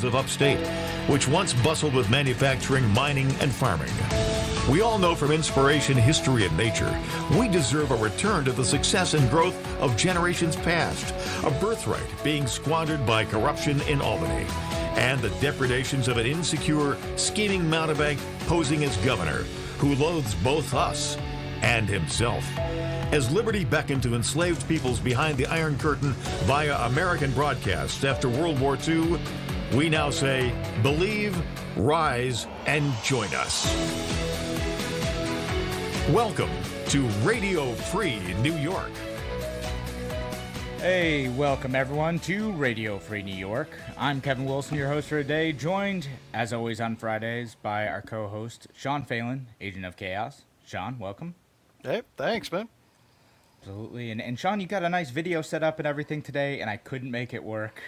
of upstate, which once bustled with manufacturing, mining, and farming. We all know from inspiration, history, and nature, we deserve a return to the success and growth of generations past, a birthright being squandered by corruption in Albany, and the depredations of an insecure, scheming mountebank posing as governor, who loathes both us and himself. As liberty beckoned to enslaved peoples behind the Iron Curtain via American broadcasts after World War II, we now say, believe, rise, and join us. Welcome to Radio Free New York. Hey, welcome everyone to Radio Free New York. I'm Kevin Wilson, your host for today, joined, as always on Fridays, by our co-host, Sean Phelan, Agent of Chaos. Sean, welcome. Hey, thanks, man. Absolutely. And Sean, you got a nice video set up and everything today, and I couldn't make it work.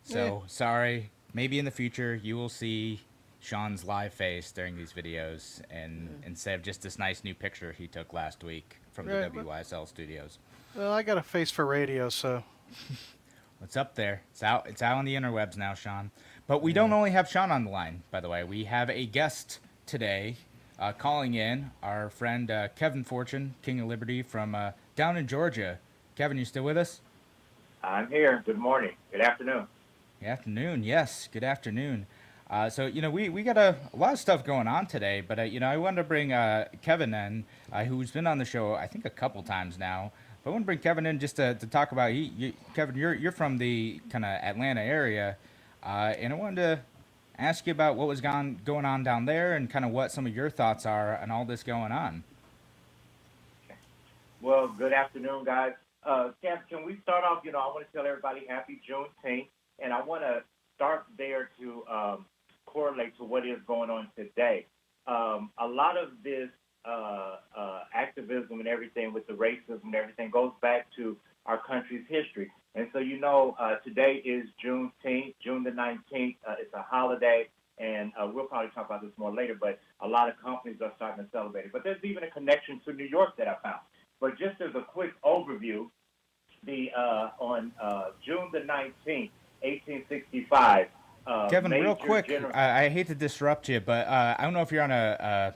So, sorry. Maybe in the future you will see Sean's live face during these videos, and instead of just this nice new picture he took last week from the WYSL studios. Well, I got a face for radio, so it's up there. It's out on the interwebs now, Sean. But we don't only have Sean on the line, by the way. We have a guest today calling in, our friend Kevin Fortune, King of Liberty from down in Georgia. Kevin, you still with us? I'm here. Good morning. Good afternoon. Good afternoon. Yes, good afternoon. So, we got a lot of stuff going on today, but, I wanted to bring Kevin in, who's been on the show, I think, a couple times now. But I want to bring Kevin in just to talk about, Kevin, you're from the kind of Atlanta area, and I wanted to ask you about what was going on down there and kind of what some of your thoughts are on all this going on. Well, good afternoon, guys. Can we start off, I want to tell everybody happy Juneteenth. And I want to start there to correlate to what is going on today. A lot of this activism and everything with the racism and everything goes back to our country's history. And so, today is Juneteenth, June the 19th. It's a holiday, and we'll probably talk about this more later, but a lot of companies are starting to celebrate it. But there's even a connection to New York that I found. But just as a quick overview, on June the 19th, 1865. Kevin, real quick, I hate to disrupt you, but I don't know if you're on a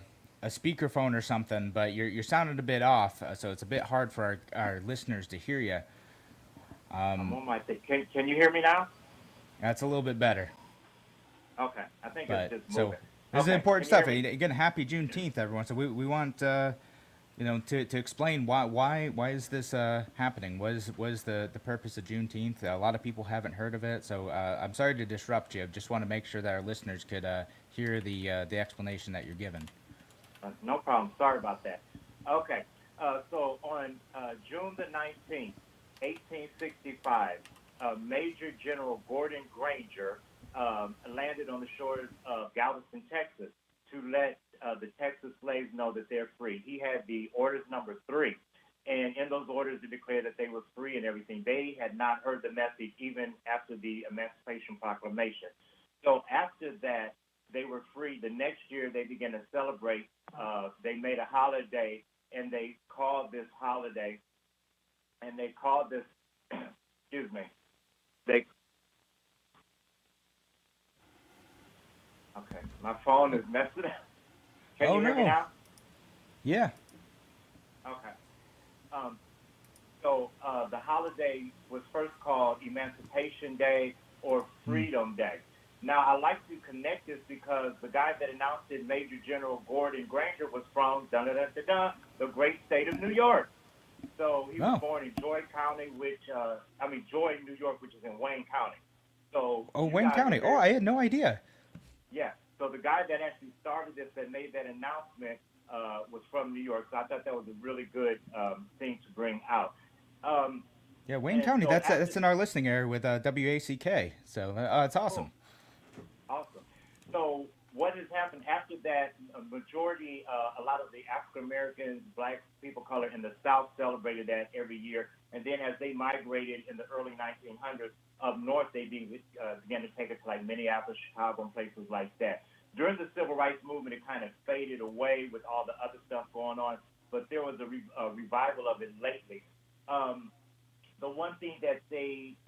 speakerphone or something, but you're sounding a bit off, so it's a bit hard for our listeners to hear you. I'm on my thing. Can you hear me now? That's a little bit better. Okay, I think it's just moving. So this is important stuff. Again, happy Juneteenth, everyone. So we want to explain why is this happening? What is the purpose of Juneteenth? A lot of people haven't heard of it, so I'm sorry to disrupt you. I just want to make sure that our listeners could hear the explanation that you're given. No problem. Sorry about that. Okay, so on June the 19th, 1865, Major General Gordon Granger landed on the shores of Galveston, Texas, to let the Texas slaves know that they're free. He had the orders number 3, and in those orders it declared that they were free and everything. They had not heard the message even after the Emancipation Proclamation. So after that, they were free. The next year they began to celebrate. They made a holiday, and they called this holiday, excuse me, okay, my phone is messing up. Can you hear me now? Yeah. Okay. So the holiday was first called Emancipation Day or Freedom Day. Now, I like to connect this because the guy that announced it, Major General Gordon Granger, was from the great state of New York. So he was born in Joy County, Joy, New York, which is in Wayne County. So Wayne County. Oh, I had no idea. Yeah. So the guy that actually started this, that made that announcement, was from New York. So I thought that was a really good thing to bring out. Wayne County. So that's in our listening area with WACK. So it's awesome. Awesome. So what has happened after that? A lot of the African Americans, black people, color in the South celebrated that every year. And then as they migrated in the early 1900s up north, they began to take it to like Minneapolis, Chicago, and places like that. During the Civil Rights Movement, it kind of faded away with all the other stuff going on, but there was a revival of it lately. The one thing that they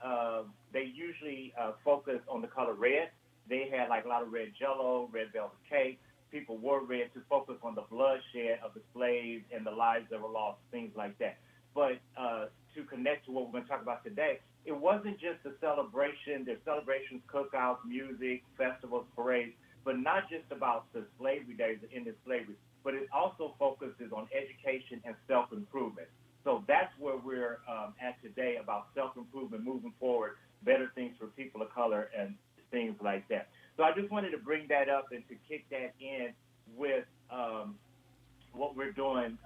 usually focus on the color red, They had like a lot of red jello, red velvet cake. People wore red to focus on the bloodshed of the slaves and the lives that were lost, things like that. But to connect to what we're going to talk about today, it wasn't just a celebration. There's celebrations, cookouts, music, festivals, parades, but not just about the slavery days, the end of slavery, but it also focuses on education and self-improvement. So that's where we're at today, about self-improvement, moving forward, better things for people of color and things like that. So I just wanted to bring that up and to kick that in with what we're doing,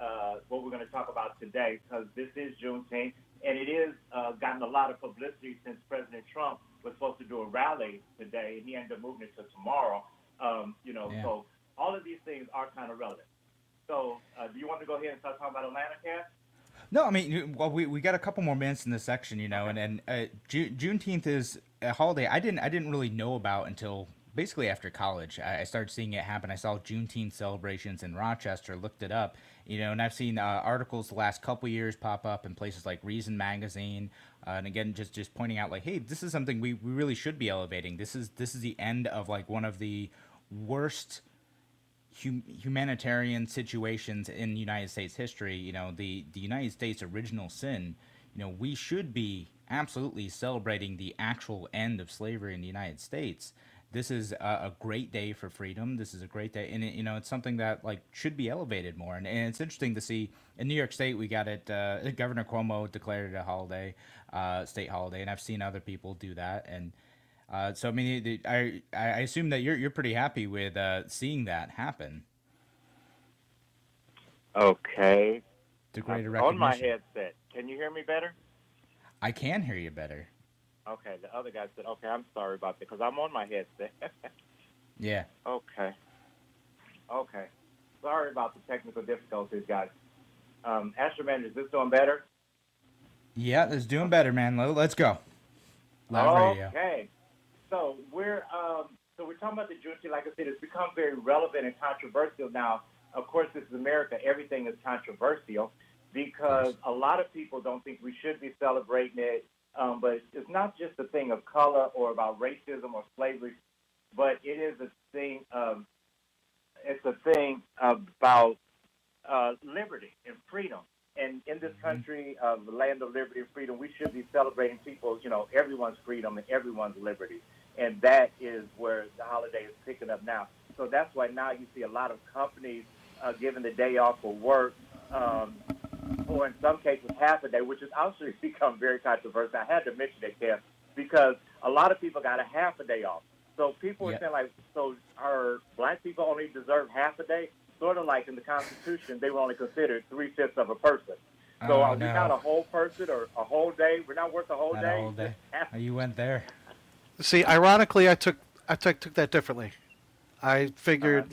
what we're going to talk about today, because this is Juneteenth, and it is gotten a lot of publicity since President Trump was supposed to do a rally today, and he ended up moving it to tomorrow. So all of these things are kind of relevant. So do you want to go ahead and start talking about Atlanta, Cass? No, I mean, well, we got a couple more minutes in this section, Okay. and Juneteenth is a holiday I didn't really know about until basically after college. I started seeing it happen. I saw Juneteenth celebrations in Rochester, looked it up, and I've seen articles the last couple years pop up in places like Reason Magazine, and again, just pointing out like, hey, this is something we really should be elevating. This is the end of like one of the worst humanitarian situations in United States history. The United States original sin. We should be absolutely celebrating the actual end of slavery in the United States. This is a great day for freedom. This is a great day, and it's something that like should be elevated more. And it's interesting to see in New York State we got it. Governor Cuomo declared it a holiday, state holiday, and I've seen other people do that. And so I mean, I assume that you're pretty happy with seeing that happen. Okay. The greater I'm on my recognition. headset. Can you hear me better? I can hear you better. Okay. The other guy said, okay, I'm sorry about that because I'm on my headset. Yeah. Okay. Okay. Sorry about the technical difficulties, guys. Astro Manager, is this doing better? Yeah, it's doing better, man. Let's go. Live radio. Okay. So we're talking about the Juneteenth. Like I said, it's become very relevant and controversial now. Of course, this is America. Everything is controversial because a lot of people don't think we should be celebrating it. But it's not just a thing of color or about racism or slavery, but it is a thing. It's a thing about liberty and freedom. And in this country, the land of liberty and freedom, we should be celebrating people, everyone's freedom and everyone's liberty. And that is where the holiday is picking up now. So that's why now you see a lot of companies giving the day off for work, or in some cases half a day, which has actually become very controversial. I had to mention that, Kev, because a lot of people got a half a day off. So people are saying, like, so are black people only deserve half a day? Sort of like in the Constitution, they were only considered 3/5 of a person. So are we not a whole person or a whole day? We're not worth a whole Not day? a whole day. You went there. See, ironically, I took that differently. I figured,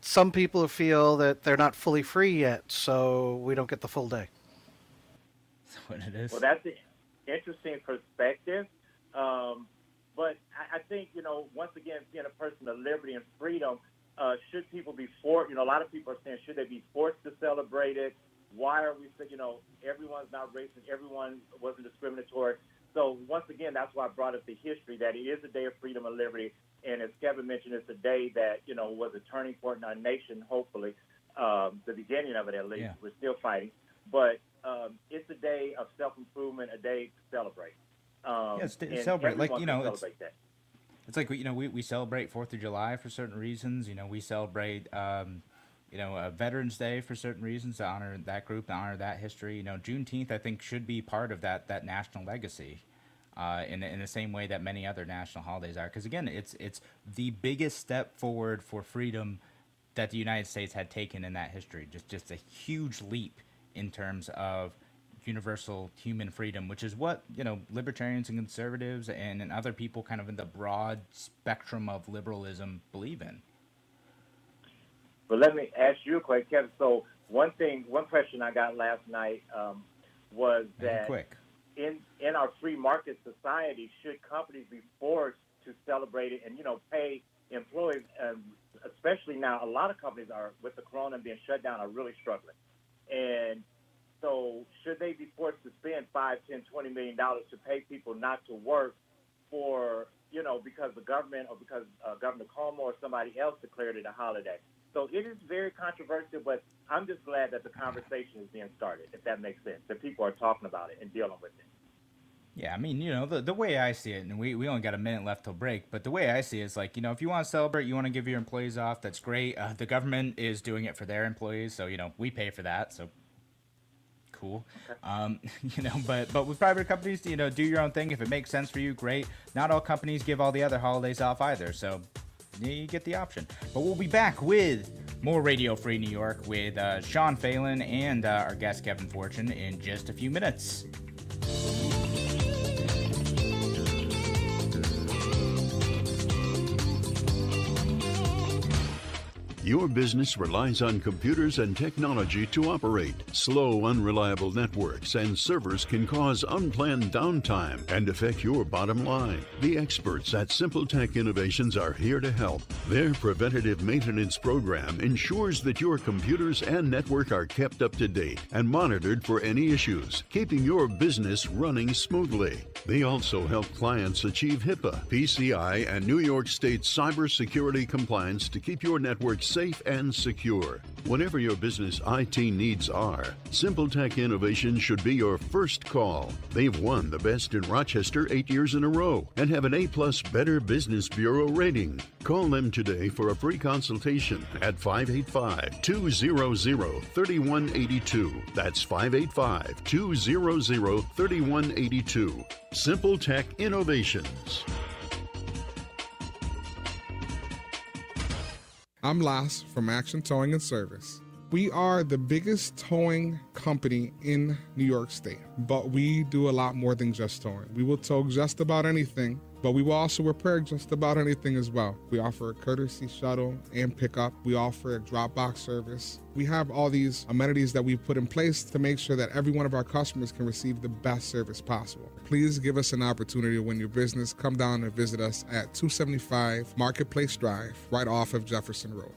some people feel that they're not fully free yet, so we don't get the full day. That's what it is. Well, that's an interesting perspective. But I think, once again, being a person of liberty and freedom, should people be forced? A lot of people are saying, should they be forced to celebrate it? Why are we saying, everyone's not racist, everyone wasn't discriminatory? So once again, that's why I brought up the history, that it is a day of freedom and liberty. And as Kevin mentioned, it's a day that, was a turning point in our nation, hopefully, the beginning of it at least. Yeah. We're still fighting. But it's a day of self-improvement, a day to celebrate. Celebrate. Celebrate that. It's like, we celebrate 4th of July for certain reasons. We celebrate, Veterans Day for certain reasons to honor that group, to honor that history. Juneteenth, I think, should be part of that national legacy in the same way that many other national holidays are. Because, again, it's the biggest step forward for freedom that the United States had taken in that history. Just a huge leap in terms of universal human freedom, which is what libertarians and conservatives and other people kind of in the broad spectrum of liberalism believe in. But let me ask you a question, Kevin. So one question I got last night was that in our free market society, should companies be forced to celebrate it and pay employees? Especially now, a lot of companies are, with the corona being shut down, are really struggling. And so should they be forced to spend $5, $10, $20 million to pay people not to work for because the government or because Governor Cuomo or somebody else declared it a holiday. So it is very controversial, but I'm just glad that the conversation is being started, if that makes sense, that people are talking about it and dealing with it. Yeah, I mean, the way I see it, and we only got a minute left till break, but the way I see it is like, if you want to celebrate, you want to give your employees off, that's great. The government is doing it for their employees, so, we pay for that, so cool. But with private companies, do your own thing. If it makes sense for you, great. Not all companies give all the other holidays off either, so you get the option. But we'll be back with more Radio Free New York with Sean Phelan and our guest Kevin Fortune in just a few minutes. Your business relies on computers and technology to operate. Slow, unreliable networks and servers can cause unplanned downtime and affect your bottom line. The experts at Simple Tech Innovations are here to help. Their preventative maintenance program ensures that your computers and network are kept up to date and monitored for any issues, keeping your business running smoothly. They also help clients achieve HIPAA, PCI, and New York State cybersecurity compliance to keep your network safe and secure. Whatever your business IT needs are, Simple Tech Innovations should be your first call. They've won the Best in Rochester 8 years in a row and have an A+ Better Business Bureau rating. Call them today for a free consultation at 585-200-3182. That's 585-200-3182. Simple Tech Innovations. I'm Las from Action Towing and Service. We are the biggest towing company in New York State, but we do a lot more than just towing. We will tow just about anything, but we will also repair just about anything as well. We offer a courtesy shuttle and pickup. We offer a drop box service. We have all these amenities that we've put in place to make sure that every one of our customers can receive the best service possible. Please give us an opportunity to win your business. Come down and visit us at 275 Marketplace Drive, right off of Jefferson Road.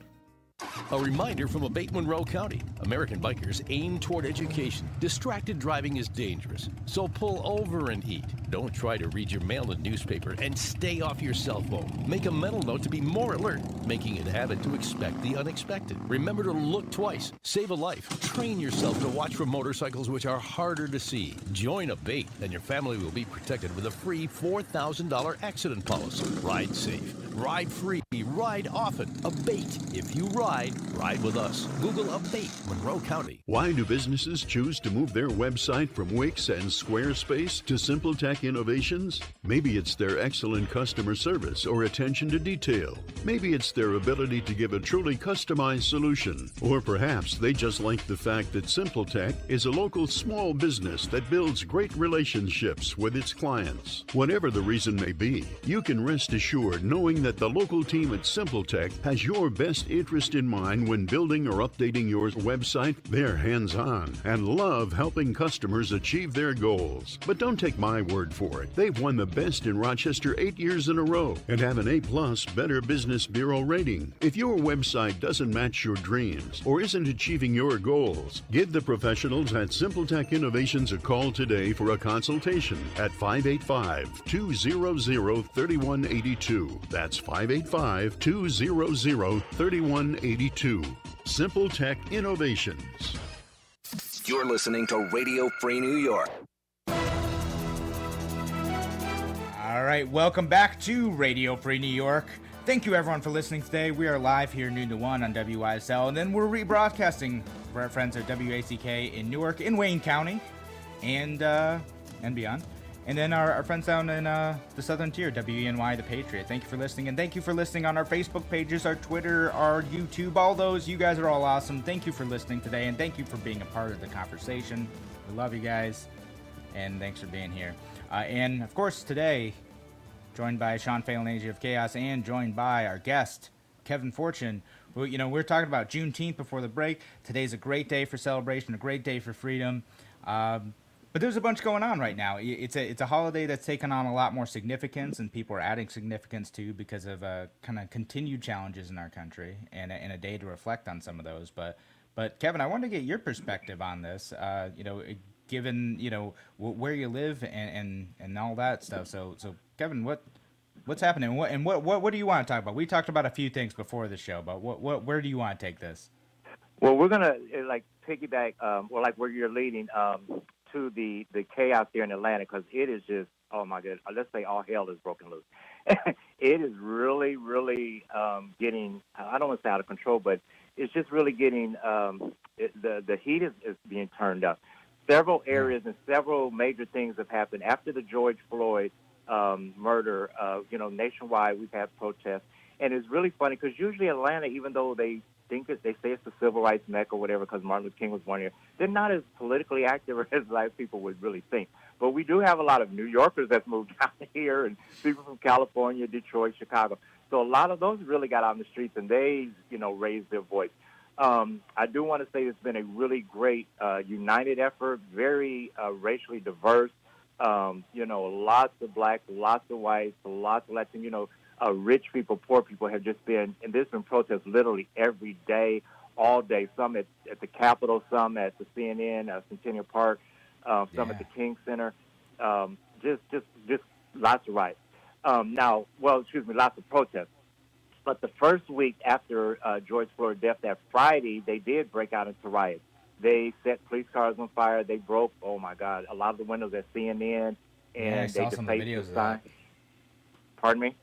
A reminder from Abate Monroe County. American bikers aim toward education. Distracted driving is dangerous, so pull over and eat. Don't try to read your mail and newspaper, and stay off your cell phone. Make a mental note to be more alert, making it a habit to expect the unexpected. Remember to look twice. Save a life. Train yourself to watch for motorcycles which are harder to see. Join Abate, and your family will be protected with a free $4,000 accident policy. Ride safe. Ride free. Ride often. Abate. If you ride with us. Google Abate Monroe County. Why do businesses choose to move their website from Wix and Squarespace to Simple Tech Innovations? Maybe it's their excellent customer service or attention to detail. Maybe it's their ability to give a truly customized solution. Or perhaps they just like the fact that Simple Tech is a local small business that builds great relationships with its clients. Whatever the reason may be, you can rest assured knowing that the local team at Simple Tech has your best interest in mind when building or updating your website. They're hands-on and love helping customers achieve their goals. But don't take my word for it. They've won the Best in Rochester 8 years in a row and have an A+ Better Business Bureau rating. If your website doesn't match your dreams or isn't achieving your goals, give the professionals at Simple Tech Innovations a call today for a consultation at 585-200-3182. That's 585-200-3182. Simple Tech Innovations. You're listening to Radio Free New York. All right, welcome back to Radio Free New York. Thank you, everyone, for listening today. We are live here noon to 1 on WISL, and then we're rebroadcasting for our friends at WACK in Newark, in Wayne County, and beyond. And then our friends down in the Southern Tier, WENY The Patriot. Thank you for listening, and thank you for listening on our Facebook pages, our Twitter, our YouTube, all those. You guys are all awesome. Thank you for listening today, and thank you for being a part of the conversation. We love you guys, and thanks for being here. And, of course, today, joined by Sean Phelan, Age of Chaos, and joined by our guest, Kevin Fortune. Well, we're talking about Juneteenth before the break. Today's a great day for celebration, a great day for freedom. But there's a bunch going on right now. It's a holiday that's taken on a lot more significance, and people are adding significance to because of kind of continued challenges in our country, and a day to reflect on some of those. But Kevin, I wanted to get your perspective on this. Given where you live and all that stuff. So Kevin, what What's happening? What do you want to talk about? We talked about a few things before the show, but where do you want to take this? Well, we're gonna like piggyback, or like where you're leading to the chaos here in Atlanta, because it is just, oh my goodness, let's say all hell is broken loose. It is really, really getting, I don't want to say out of control, but it's just really getting, the heat is being turned up. Several areas and several major things have happened after the George Floyd murder. Nationwide we've had protests, and it's really funny because usually Atlanta, even though they say it's the civil rights mecca or whatever because Martin Luther King was born here, they're not as politically active as a lot of people would really think. But we do have a lot of New Yorkers that's moved out here, and people from California, Detroit, Chicago. So a lot of those really got out in the streets, and they, raised their voice. I do want to say it's been a really great united effort, very racially diverse. Lots of blacks, lots of whites, lots of Latino, rich people, poor people have just been, and there's been protests literally every day, all day, some at the Capitol, some at the CNN, Centennial Park, some at the King Center, just lots of riots. Lots of protests. But the first week after George Floyd's death, that Friday, they did break out into riots. They set police cars on fire. They broke, oh my God, a lot of the windows at CNN, and I saw some of the videos of that. Pardon me?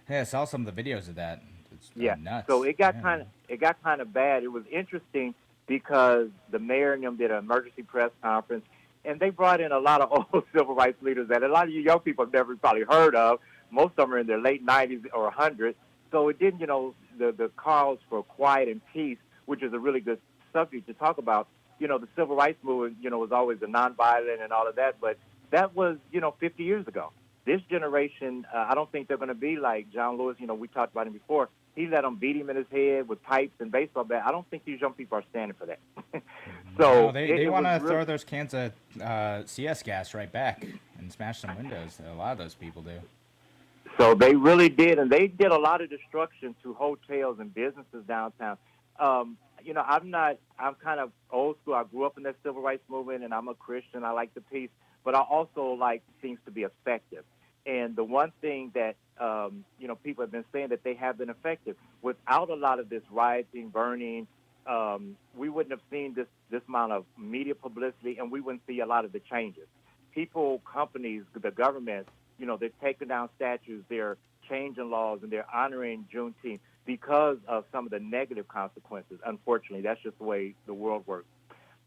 Yeah, I saw some of the videos of that. It's nuts. So it got kind of bad. It was interesting because the mayor and them did an emergency press conference, and they brought in a lot of old civil rights leaders that a lot of you young people have never probably heard of. Most of them are in their late 90s or 100. So it didn't, the calls for quiet and peace, which is a really good subject to talk about. The civil rights movement, was always the nonviolent and all of that, but that was, 50 years ago. This generation, I don't think they're going to be like John Lewis. We talked about him before. He let them beat him in his head with pipes and baseball bat. I don't think these young people are standing for that. So they want to throw those cans of CS gas right back and smash some windows. A lot of those people do. So they really did, and they did a lot of destruction to hotels and businesses downtown. I'm kind of old school. I grew up in that civil rights movement, and I'm a Christian. I like the peace, but I also like things to be effective. And the one thing that, people have been saying that they have been effective. Without a lot of this rioting, burning, we wouldn't have seen this amount of media publicity, and we wouldn't see a lot of the changes. People, companies, the government, they're taking down statues, they're changing laws, and they're honoring Juneteenth because of some of the negative consequences. Unfortunately, that's just the way the world works.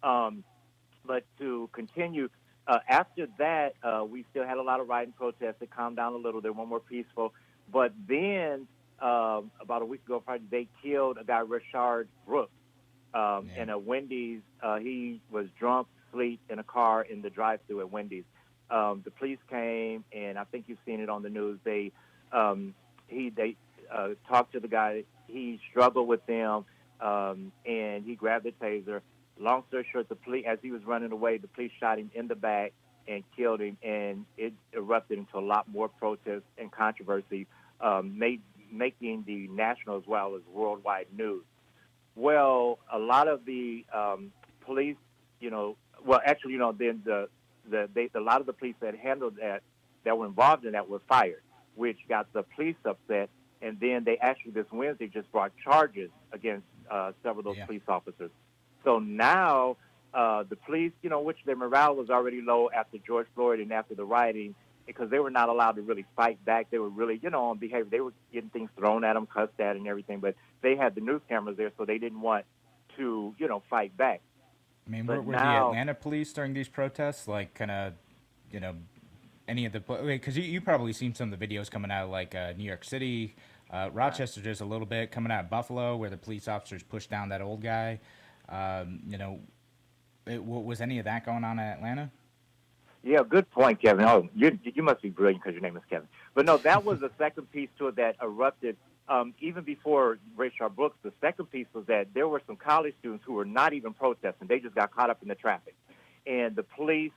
But to continue, after that, we still had a lot of rioting protests. They calmed down a little. They were more peaceful. But then, about a week ago, Friday, they killed a guy, Rashard Brooks, in a Wendy's. He was drunk, asleep in a car in the drive-thru at Wendy's. The police came, and I think you've seen it on the news. They talked to the guy. He struggled with them, and he grabbed the taser. Long story short, as he was running away, the police shot him in the back and killed him, and it erupted into a lot more protests and controversy, making the national as well as worldwide news. Well, a lot of the police, then a lot of the police that handled that were involved in that were fired, which got the police upset. And then they actually this Wednesday just brought charges against several of those police officers. So now the police, which their morale was already low after George Floyd and after the rioting, because they were not allowed to really fight back. They were really, on behavior. They were getting things thrown at them, cussed at, and everything. But they had the news cameras there, so they didn't want to, fight back. I mean, were the Atlanta police during these protests, like, kind of, any of the, because you probably seen some of the videos coming out of, like, New York City, Rochester just a little bit, coming out of Buffalo, where the police officers pushed down that old guy. Was any of that going on in Atlanta? Yeah, good point, Kevin. Oh, you must be brilliant because your name is Kevin. But no, that was the second piece to it that erupted. Even before Rashard Brooks, the second piece was that there were some college students who were not even protesting. They just got caught up in the traffic. And the police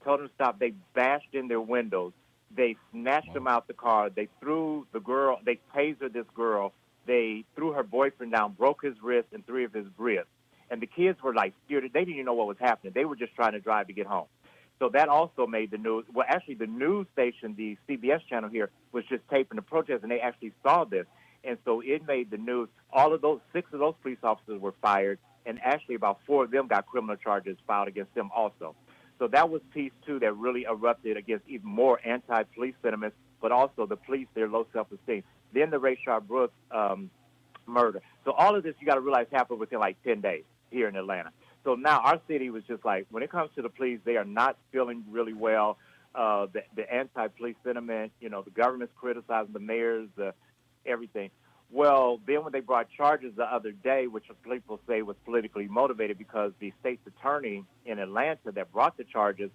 told them to stop. They bashed in their windows. They snatched them out the car. They threw the girl. They tasered this girl. They threw her boyfriend down, broke his wrist and 3 of his ribs. And the kids were like scared. They didn't even know what was happening. They were just trying to drive to get home. So that also made the news. Well, actually, the news station, the CBS channel here, was just taping the protest, and they actually saw this. And so it made the news. All of those, 6 of those police officers were fired, and actually about 4 of them got criminal charges filed against them also. So that was piece 2 that really erupted against even more anti-police sentiments, but also the police, their low self-esteem. Then the Rayshard Brooks murder. So all of this, you got to realize, happened within like 10 days here in Atlanta. So now our city was just like, when it comes to the police, they are not feeling really well. The anti-police sentiment, you know, the government's criticizing the mayors, everything. Well, then when they brought charges the other day, which people say was politically motivated because the state's attorney in Atlanta that brought the charges,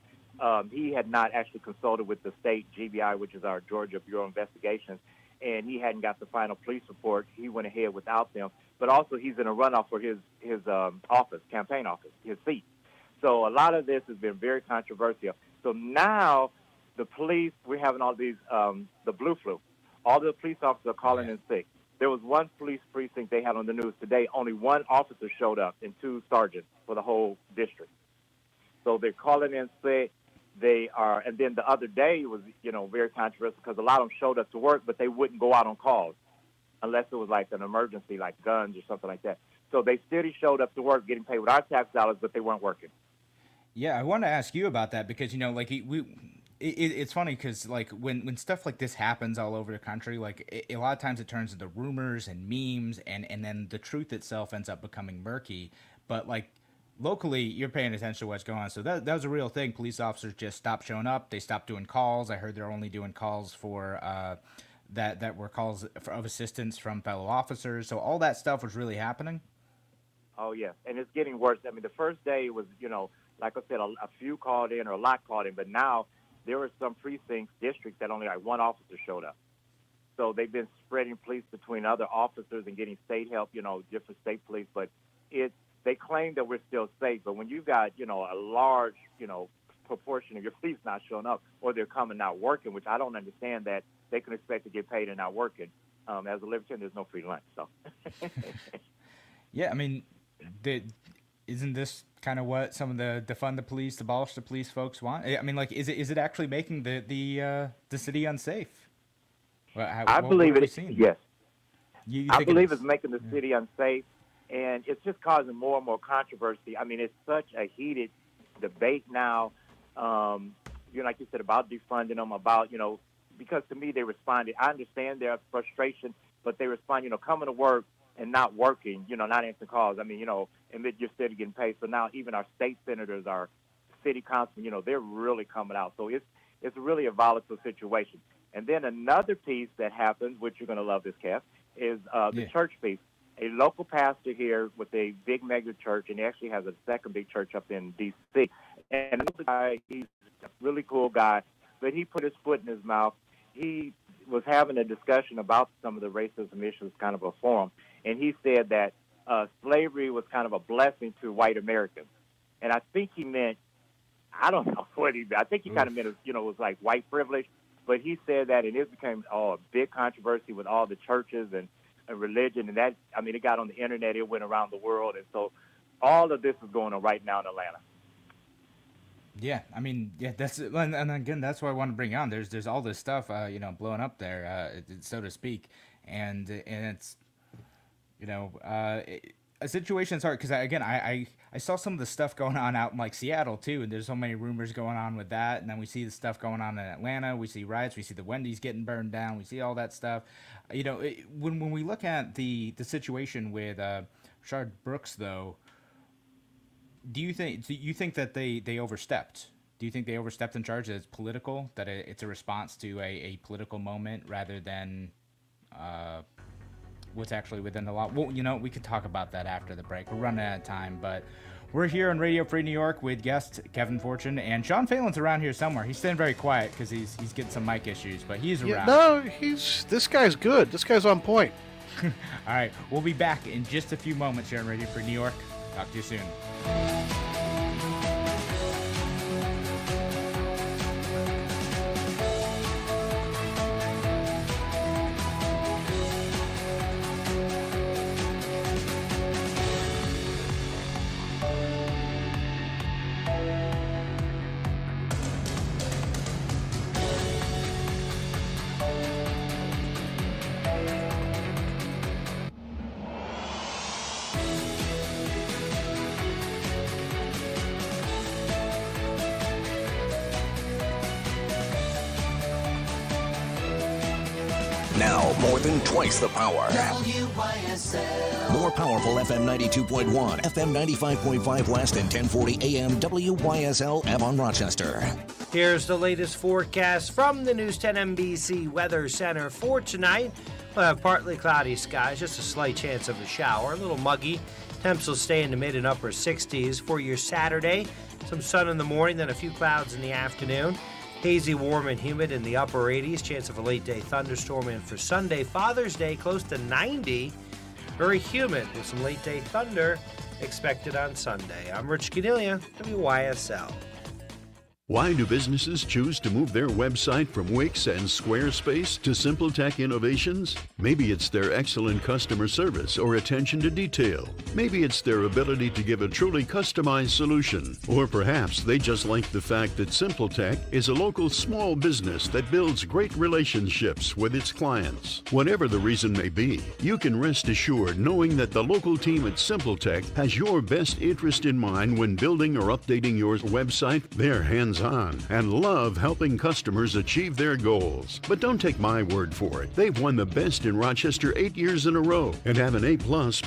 he had not actually consulted with the state GBI, which is our Georgia Bureau of Investigations, and he hadn't got the final police report. He went ahead without them. But also he's in a runoff for his office, campaign office, his seat. So a lot of this has been very controversial. So now the police, we're having all these, the blue flu. All the police officers are calling in sick. There was one police precinct they had on the news today. Only 1 officer showed up and 2 sergeants for the whole district. So they're calling in sick. They are, and then the other day was, you know, very controversial because a lot of them showed up to work, but they wouldn't go out on calls unless it was like an emergency, like guns or something like that. So they still showed up to work, getting paid with our tax dollars, but they weren't working. Yeah, I want to ask you about that because, you know, like it's funny because like when stuff like this happens all over the country, like a lot of times it turns into rumors and memes, and then the truth itself ends up becoming murky. But like locally, you're paying attention to what's going on. So that was a real thing. Police officers just stopped showing up. They stopped doing calls. I heard they're only doing calls for that were calls of assistance from fellow officers. So all that stuff was really happening. Oh, yes, and it's getting worse. I mean, the first day was, you know, like I said, a few called in or a lot called in, but now there were some precincts, districts that only like 1 officer showed up. So they've been spreading police between other officers and getting state help, you know, different state police. But they claim that we're still safe. But when you've got, you know, a large, you know, proportion of your police not showing up, or they're coming not working, which I don't understand that they can expect to get paid and not working. As a libertarian, there's no free lunch. So. Yeah, I mean, isn't this kind of what some of the defund the police, abolish the police folks want? I mean, like, is it actually making the city unsafe? I believe it is. Yes, I believe it's making the city unsafe, and it's just causing more and more controversy. I mean, it's such a heated debate now. You know, like you said, about defunding them, about, you know, because to me they responded. I understand their frustration, but they respond, you know, coming to work and not working, you know, not answering calls. I mean, you know, and you're still getting paid. So now even our state senators, our city councilmen, you know, they're really coming out. So it's really a volatile situation. And then another piece that happens, which you're going to love this, Cass, is the church piece. A local pastor here with a big mega church, and he actually has a second big church up in D.C. And another guy, he's a really cool guy, but he put his foot in his mouth. He was having a discussion about some of the racism issues, kind of a forum, and he said that slavery was kind of a blessing to white Americans. And I think he meant, I don't know what he meant. I think he kind of meant, you know, it was like white privilege. But he said that, and it became a big controversy with all the churches and religion. And that, I mean, it got on the internet. It went around the world. And so all of this is going on right now in Atlanta. Yeah, I mean, yeah, that's, and again, that's what I want to bring on. There's all this stuff, you know, blowing up there, so to speak, and it's, you know, a situation's hard because again, I saw some of the stuff going on out in like Seattle too, and there's so many rumors going on with that, and then we see the stuff going on in Atlanta. We see riots, we see the Wendy's getting burned down, we see all that stuff. You know, when we look at the situation with Rayshard Brooks, though. Do you think that they overstepped? Do you think they overstepped in charge? That it's political, that it's a response to a political moment rather than what's actually within the law? Well, you know, we could talk about that after the break. We're running out of time, but we're here on Radio Free New York with guest Kevin Fortune, and Sean Phelan's around here somewhere. He's staying very quiet because he's getting some mic issues, but he's around. No, this guy's good. This guy's on point. All right, we'll be back in just a few moments here on Radio Free New York. Talk to you soon. with more than twice the power. WYSL. More powerful FM 92.1, FM 95.5 West, and 1040 AM WYSL Avon Rochester. Here's the latest forecast from the News 10 NBC Weather Center for tonight. We'll have partly cloudy skies, just a slight chance of a shower, a little muggy. Temps will stay in the mid and upper 60s for your Saturday. Some sun in the morning, then a few clouds in the afternoon. Hazy, warm, and humid in the upper 80s. Chance of a late-day thunderstorm. And for Sunday, Father's Day, close to 90. Very humid with some late-day thunder expected on Sunday. I'm Rich Canilia, WYSL. Why do businesses choose to move their website from Wix and Squarespace to SimpleTech Innovations? Maybe it's their excellent customer service or attention to detail. Maybe it's their ability to give a truly customized solution. Or perhaps they just like the fact that SimpleTech is a local small business that builds great relationships with its clients. Whatever the reason may be, you can rest assured knowing that the local team at SimpleTech has your best interest in mind when building or updating your website. They're hands-on and love helping customers achieve their goals. But don't take my word for it. They've won the best in Rochester 8 years in a row and have an A+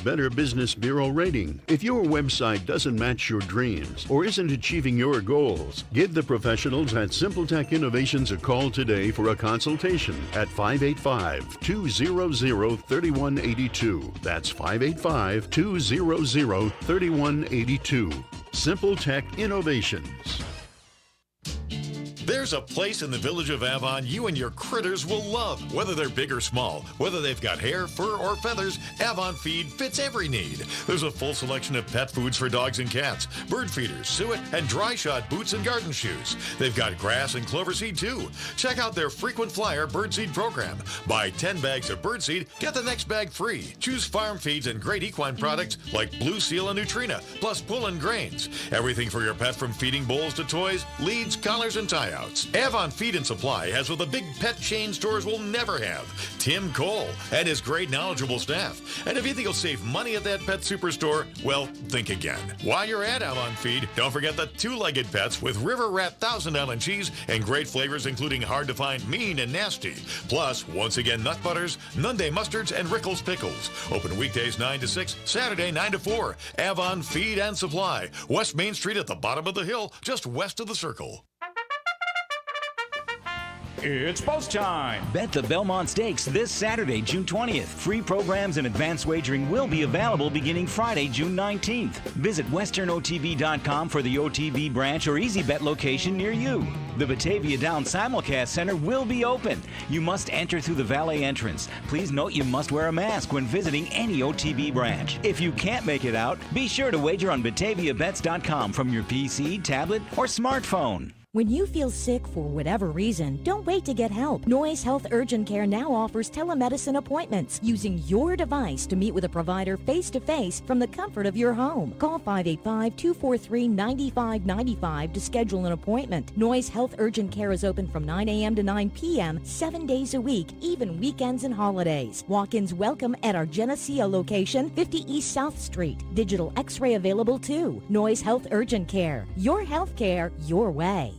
Better Business Bureau rating. If your website doesn't match your dreams or isn't achieving your goals, give the professionals at SimpleTech Innovations a call today for a consultation at 585-200-3182. That's 585-200-3182. SimpleTech Innovations. There's a place in the village of Avon you and your critters will love. Whether they're big or small, whether they've got hair, fur, or feathers, Avon Feed fits every need. There's a full selection of pet foods for dogs and cats, bird feeders, suet, and dry shot boots and garden shoes. They've got grass and clover seed too. Check out their frequent flyer birdseed program. Buy 10 bags of birdseed, get the next bag free. Choose farm feeds and great equine products like Blue Seal and Nutrina, plus pull and grains. Everything for your pet from feeding bowls to toys, leads, collars, and tie-outs. Avon Feed and Supply has what the big pet chain stores will never have. Tim Cole and his great knowledgeable staff. And if you think you'll save money at that pet superstore, well, think again. While you're at Avon Feed, don't forget the two-legged pets with River Rat Thousand Island cheese and great flavors including hard-to-find mean and nasty. Plus, once again, nut butters, Nunde mustards, and Rickles pickles. Open weekdays 9 to 6, Saturday 9 to 4. Avon Feed and Supply. West Main Street at the bottom of the hill, just west of the Circle. It's post time. Bet the Belmont Stakes this Saturday, June 20th. Free programs and advanced wagering will be available beginning Friday, June 19th. Visit westernotb.com for the OTB branch or EasyBet location near you. The Batavia Downs Simulcast Center will be open. You must enter through the valet entrance. Please note you must wear a mask when visiting any OTB branch. If you can't make it out, be sure to wager on BataviaBets.com from your PC, tablet, or smartphone. When you feel sick for whatever reason, don't wait to get help. Noise Health Urgent Care now offers telemedicine appointments using your device to meet with a provider face-to-face from the comfort of your home. Call 585-243-9595 to schedule an appointment. Noise Health Urgent Care is open from 9 a.m. to 9 p.m. 7 days a week, even weekends and holidays. Walk-ins welcome at our Geneseo location, 50 East South Street. Digital X-ray available too. Noise Health Urgent Care. Your health care, your way.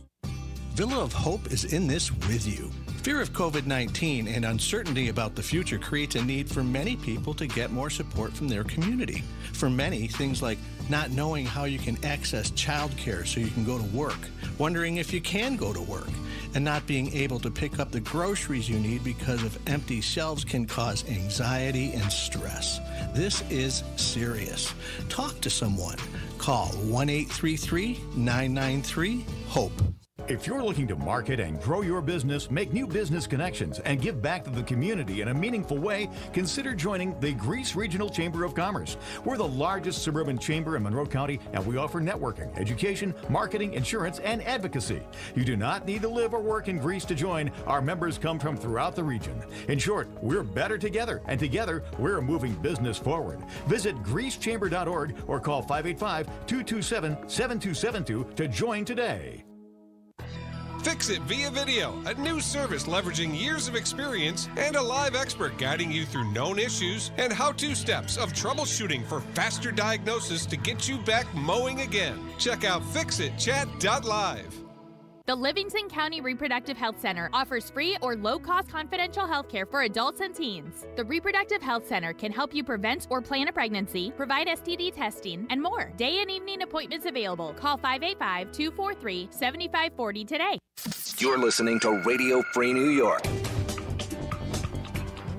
Villa of Hope is in this with you. Fear of COVID-19 and uncertainty about the future creates a need for many people to get more support from their community. For many, things like not knowing how you can access childcare so you can go to work, wondering if you can go to work, and not being able to pick up the groceries you need because of empty shelves can cause anxiety and stress. This is serious. Talk to someone. Call 1-833-993-HOPE. If you're looking to market and grow your business, make new business connections, and give back to the community in a meaningful way, consider joining the Greece Regional Chamber of Commerce. We're the largest suburban chamber in Monroe County, and we offer networking, education, marketing, insurance, and advocacy. You do not need to live or work in Greece to join. Our members come from throughout the region. In short, we're better together, and together, we're moving business forward. Visit greecechamber.org or call 585-227-7272 to join today. Fix It via video, a new service leveraging years of experience and a live expert guiding you through known issues and how-to steps of troubleshooting for faster diagnosis to get you back mowing again. Check out fixitchat.live. The Livingston County Reproductive Health Center offers free or low-cost confidential health care for adults and teens. The Reproductive Health Center can help you prevent or plan a pregnancy, provide STD testing, and more. Day and evening appointments available. Call 585-243-7540 today. You're listening to Radio Free New York.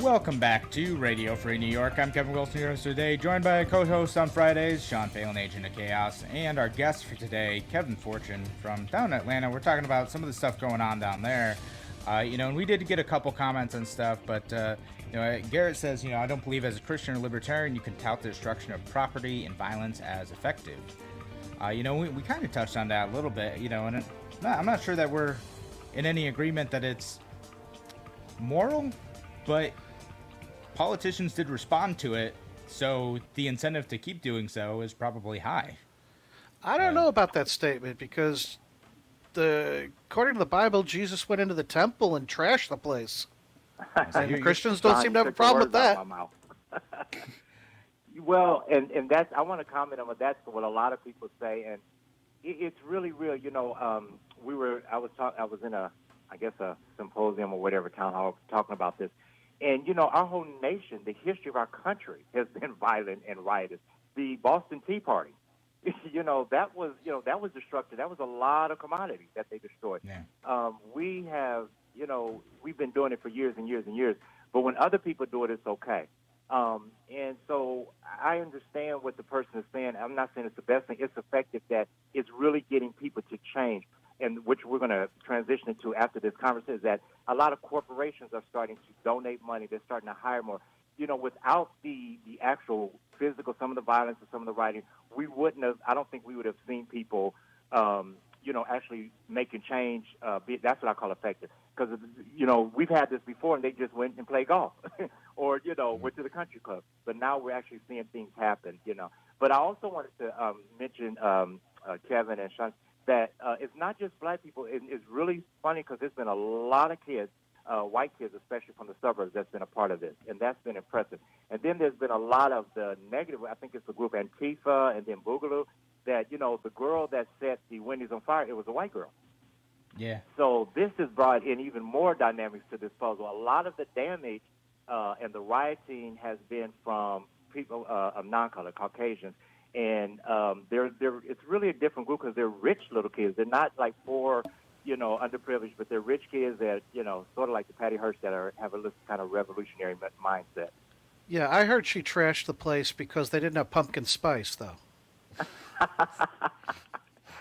Welcome back to Radio Free New York. I'm Kevin Wilson, your host today, joined by co-hosts on Fridays, Sean Phelan, Agent of Chaos, and our guest for today, Kevin Fortune from down in Atlanta. We're talking about some of the stuff going on down there. And we did get a couple comments and stuff, but, Garrett says, I don't believe as a Christian or libertarian you can tout the destruction of property and violence as effective. We kind of touched on that a little bit, and I'm not sure that we're in any agreement that it's moral, but politicians did respond to it, so the incentive to keep doing so is probably high. I don't know about that statement because, according to the Bible, Jesus went into the temple and trashed the place. And Christians don't seem to have a problem with that. Well, and that's, I want to comment on that's what a lot of people say, and it's really real. I was in a symposium or whatever, town hall, talking about this. And, our whole nation, the history of our country has been violent and riotous. The Boston Tea Party, that was destructive. That was a lot of commodities that they destroyed. Yeah. We have, we've been doing it for years and years and years. But when other people do it, it's okay. And so I understand what the person is saying. I'm not saying it's the best thing. It's effective that it's really getting people to change. And which we're going to transition into after this conversation, is that a lot of corporations are starting to donate money. They're starting to hire more. Without the actual physical, some of the violence and some of the rioting, we wouldn't have, I don't think we would have seen people, actually making change. That's what I call effective. Because, we've had this before and they just went and played golf or, went to the country club. But now we're actually seeing things happen, But I also wanted to mention Kevin and Sean, that it's not just black people. It's really funny because there's been a lot of kids, white kids, especially from the suburbs, that's been a part of this, and that's been impressive. And then there's been a lot of the negative. I think it's the group Antifa and then Boogaloo, that, the girl that set the Wendy's on fire, it was a white girl. Yeah. So this has brought in even more dynamics to this puzzle. A lot of the damage and the rioting has been from people of non-color, Caucasians. And it's really a different group because they're rich little kids. They're not like poor, underprivileged, but they're rich kids that, sort of like the Patty Hearst that have a little kind of revolutionary mindset. Yeah, I heard she trashed the place because they didn't have pumpkin spice, though.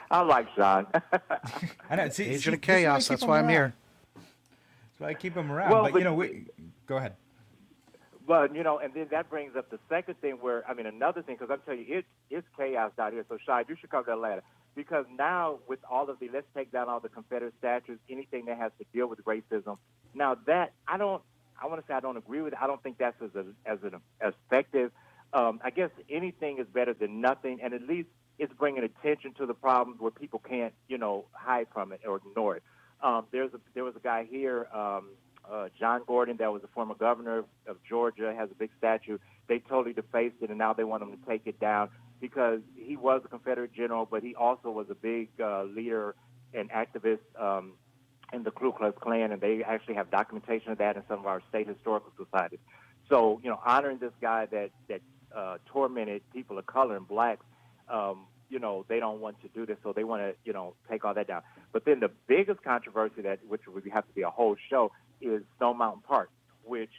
I like Sean. I know. Agent of Chaos, that's why I'm here. That's why I keep them around. Well, but go ahead. But, and then that brings up the second thing another thing, because I'm telling you, it's chaos out here. So, Shai, you should come to Atlanta. Because now with all of let's take down all the Confederate statues, anything that has to deal with racism. Now that, I want to say I don't agree with it. I don't think that's as effective. I guess anything is better than nothing, and at least it's bringing attention to the problems where people can't, hide from it or ignore it. There was a guy here, John Gordon, that was the former governor of Georgia, has a big statue. They totally defaced it, and now they want him to take it down because he was a Confederate general, but he also was a big leader and activist in the Ku Klux Klan, and they actually have documentation of that in some of our state historical societies. So, honoring this guy that tormented people of color and blacks, they don't want to do this, so they want to, take all that down. But then the biggest controversy which would have to be a whole show, is Stone Mountain Park, which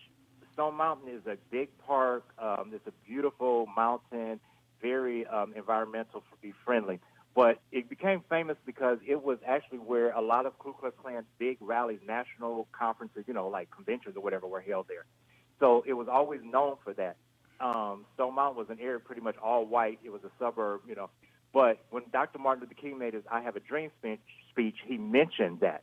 Stone Mountain is a big park. It's a beautiful mountain, very environmental friendly. But it became famous because it was actually where a lot of Ku Klux Klan's big rallies, national conferences, like conventions or whatever, were held there. So it was always known for that. Stone Mountain was an area pretty much all white. It was a suburb, But when Dr. Martin Luther King made his I Have a Dream speech, he mentioned that.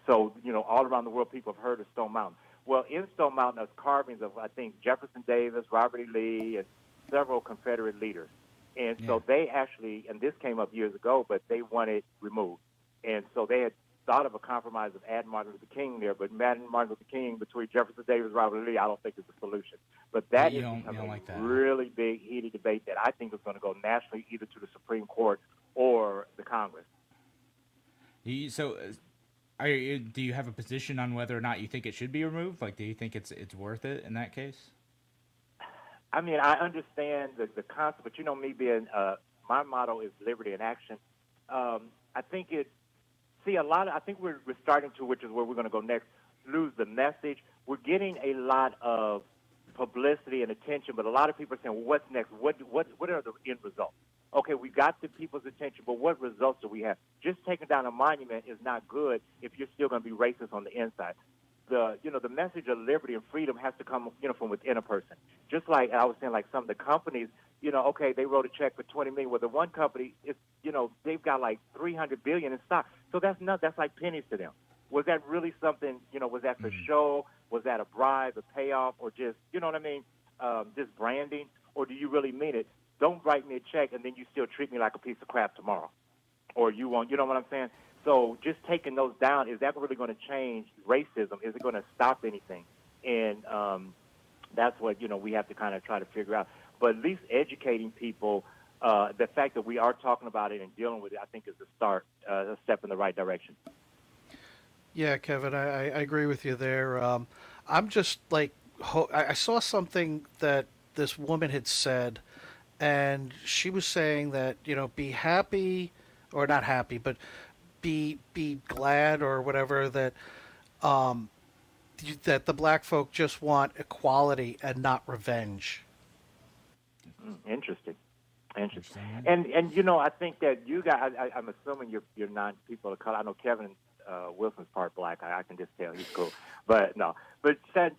So, all around the world, people have heard of Stone Mountain. Well, in Stone Mountain, there's carvings of, I think, Jefferson Davis, Robert E. Lee, and several Confederate leaders. And so they actually, and this came up years ago, but they want it removed. And so they had thought of a compromise of adding Martin Luther King there, but adding Martin Luther King between Jefferson Davis and Robert E. Lee, I don't think is a solution. But that is a really big, heated debate that I think is going to go nationally, either to the Supreme Court or the Congress. So Do you have a position on whether or not you think it should be removed? Like, do you think it's worth it in that case? I mean, I understand the concept, but you know, me being my motto is liberty in action. I think I think we're starting to, which is where we're going to go next, lose the message. We're getting a lot of publicity and attention, but a lot of people are saying, well, what's next? What are the end results? Okay, we got the people's attention, but what results do we have? Just taking down a monument is not good if you're still going to be racist on the inside. The message of liberty and freedom has to come, from within a person. Just like I was saying, like some of the companies, okay, they wrote a check for $20 million. Well, the one company, they've got like $300 billion in stock. So that's like pennies to them. Was that really something? Was that for show? Was that a bribe, a payoff, or just, what I mean, just branding? Or do you really mean it? Don't write me a check and then you still treat me like a piece of crap tomorrow, or you won't. You know what I'm saying? So just taking those down, is that really going to change racism? Is it going to stop anything? And that's what, we have to kind of try to figure out. But at least educating people, the fact that we are talking about it and dealing with it, I think is a step in the right direction. Yeah, Kevin, I agree with you there. I'm just like, I saw something that this woman had said, and she was saying that, be happy, or not happy, but be glad or whatever that that the black folk just want equality and not revenge. Interesting. And I think that you guys, I'm assuming you're not people of color. I know Kevin Wilson's part black. I can just tell he's cool. But no. But said,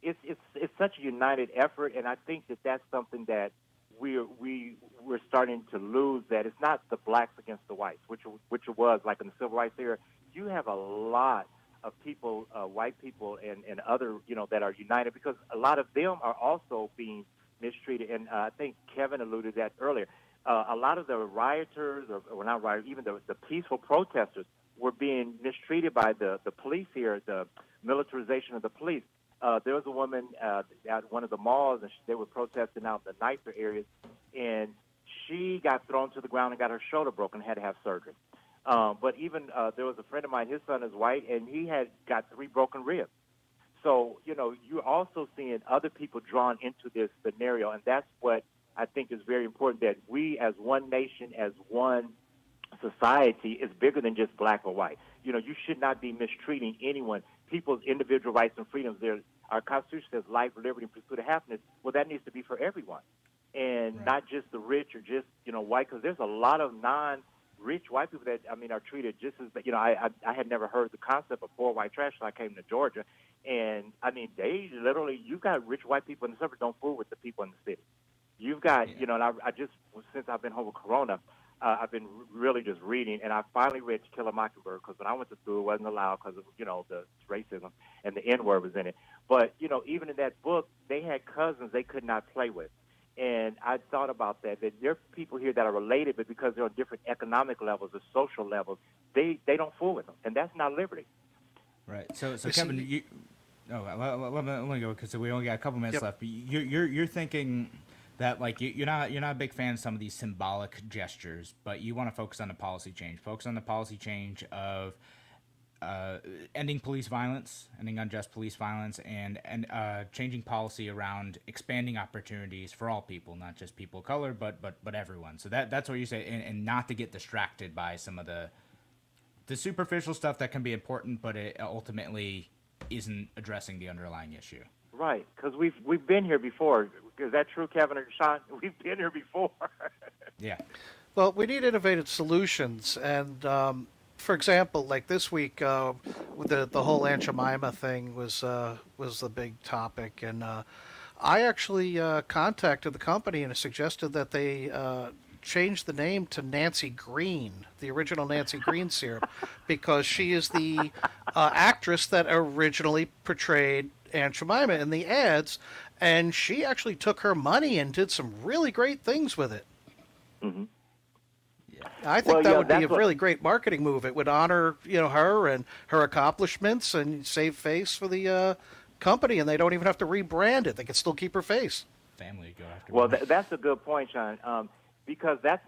it's such a united effort, and I think that that's something that we're starting to lose. That it's not the blacks against the whites, which it was like in the civil rights era. You have a lot of people, white people and other, that are united, because a lot of them are also being mistreated. And I think Kevin alluded to that earlier. A lot of the rioters, or not rioters, even the peaceful protesters, were being mistreated by the police here, the militarization of the police. There was a woman at one of the malls, and they were protesting out in the nicer areas, and she got thrown to the ground and got her shoulder broken and had to have surgery. But even there was a friend of mine, his son is white, and he had got 3 broken ribs. So, you're also seeing other people drawn into this scenario, and that's what I think is very important, that we as one nation, as one society, is bigger than just black or white. You should not be mistreating anyone. People's individual rights and freedoms, our Constitution says life, liberty, and pursuit of happiness. Well, that needs to be for everyone, and not just the rich or just, white, because there's a lot of non-rich white people that, are treated just as, I had never heard the concept of poor white trash until I came to Georgia. And, they literally, you've got rich white people in the suburbs don't fool with the people in the city. You've got, and I just, since I've been home with Corona, I've been really just reading, and I finally read To Kill a Mockingbird, because when I went to school, it wasn't allowed because of, the racism, and the N-word was in it. But, even in that book, they had cousins they could not play with. And I thought about that there are people here that are related, but because they're on different economic levels or social levels, they don't fool with them. And that's not liberty. Right. So Kevin, let me go, because we only got a couple minutes left. But you're thinking that, like, you're not a big fan of some of these symbolic gestures, but you want to focus on the policy change. Focus on the policy change of ending police violence, ending unjust police violence, and changing policy around expanding opportunities for all people, not just people of color, but everyone. So that's what you say, and not to get distracted by some of the superficial stuff that can be important, but it ultimately isn't addressing the underlying issue. Right, because we've been here before. Is that true, Kevin or Sean? We've been here before. Yeah. Well, we need innovative solutions, and for example, like this week, with the whole Aunt Jemima thing was the big topic, and I actually contacted the company and suggested that they change the name to Nancy Green, the original Nancy Green syrup, because she is the actress that originally portrayed Aunt Jemima in the ads, and she actually took her money and did some really great things with it. Mm-hmm. I think that would be a really great marketing move. It would honor, her and her accomplishments and save face for the company, and they don't even have to rebrand it. They can still keep her face. Family go after. Well, that's a good point, Sean. Because that's